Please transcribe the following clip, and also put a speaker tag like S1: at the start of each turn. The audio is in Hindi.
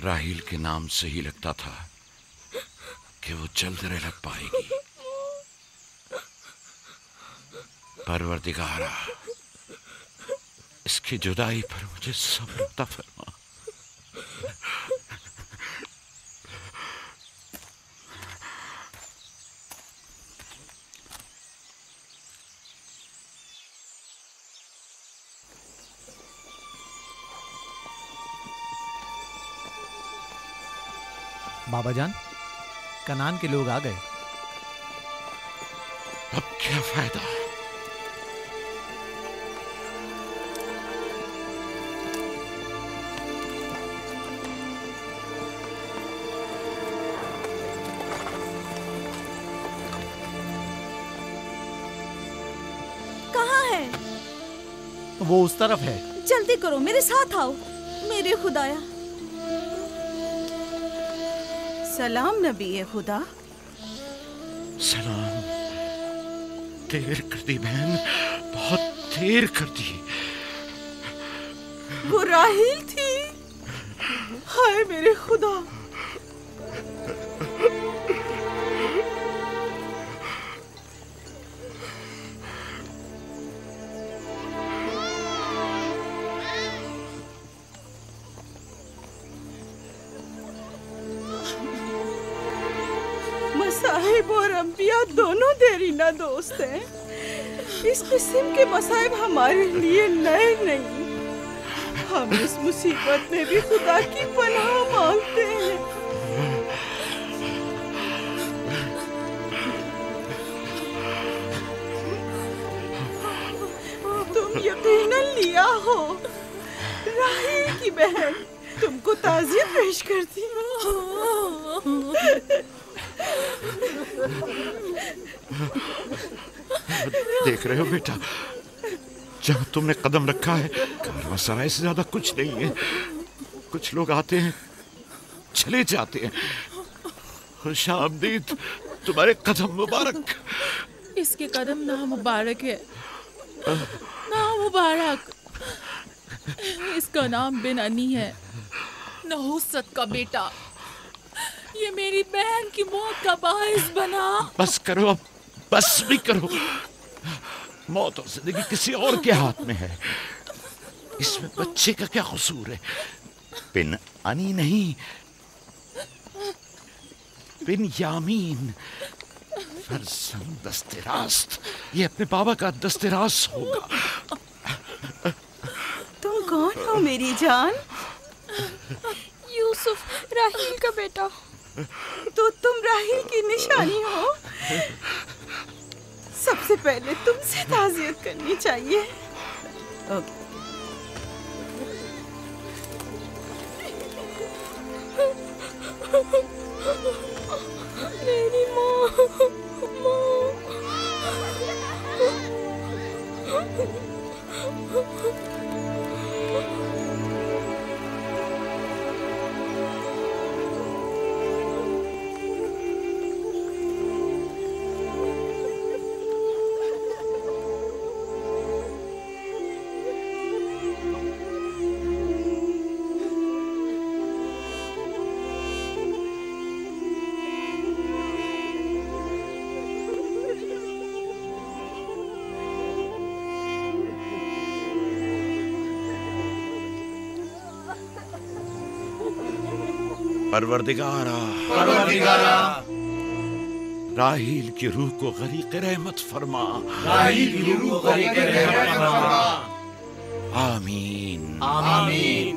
S1: राहील के नाम से ही लगता था कि वो जल्द रह पाएगी। परवरदिगारा, इसकी जुदाई पर मुझे सब्र अता फरमा।
S2: बाबा जान, कनान के लोग आ गए।
S1: अब क्या फायदा?
S3: कहाँ है?
S2: वो उस तरफ है।
S3: जल्दी करो, मेरे साथ आओ। मेरे खुदाया।
S4: सलाम नबी खुदा।
S1: सलाम। देर कर दी बहन, बहुत देर कर दी।
S4: वो राहील थी। हाय मेरे खुदा। मसाहिब और अंबिया दोनों देरीना दोस्त हैं। इस किस्म के मसाइब हमारे लिए नए नहीं। हम इस मुसीबत में भी खुदा की पनाह मांगते हैं। तुम यकीनन लिया हो। राहील की बहन तुमको ताज़ियत पेश करती।
S1: देख रहे हो बेटा, जहाँ तुमने कदम रखा है कारवांसराय से ज्यादा कुछ नहीं है। कुछ लोग आते हैं, चले जाते हैं। खुशामदीद तुम्हारे कदम मुबारक।
S5: इसके कदम ना मुबारक है, ना मुबारक। इसका नाम बिन अनी है, नहुसत का बेटा। ये मेरी बहन की मौत का बाइस बना।
S1: बस करो अब, बस भी करो। मौत और जिंदगी किसी और के हाथ में है। इसमें बच्चे का क्या कसूर है? बिन अनी नहीं, बिन यामीन। फर्जंद दस्तरास्त। ये अपने बाबा का दस्तरास होगा।
S4: तुम कौन हो मेरी जान?
S3: यूसुफ, राहील का बेटा।
S4: तो तुम राहील की निशानी हो। सबसे पहले तुमसे ताज़ियत करनी चाहिए।
S3: मेरी माँ।
S1: परवरदिगारा, राहील की रूह को गरीक़ रहमत फरमा।
S6: राहील की रूह को गरीक़ रहमत फरमा।
S1: आमीन,
S6: आमीन।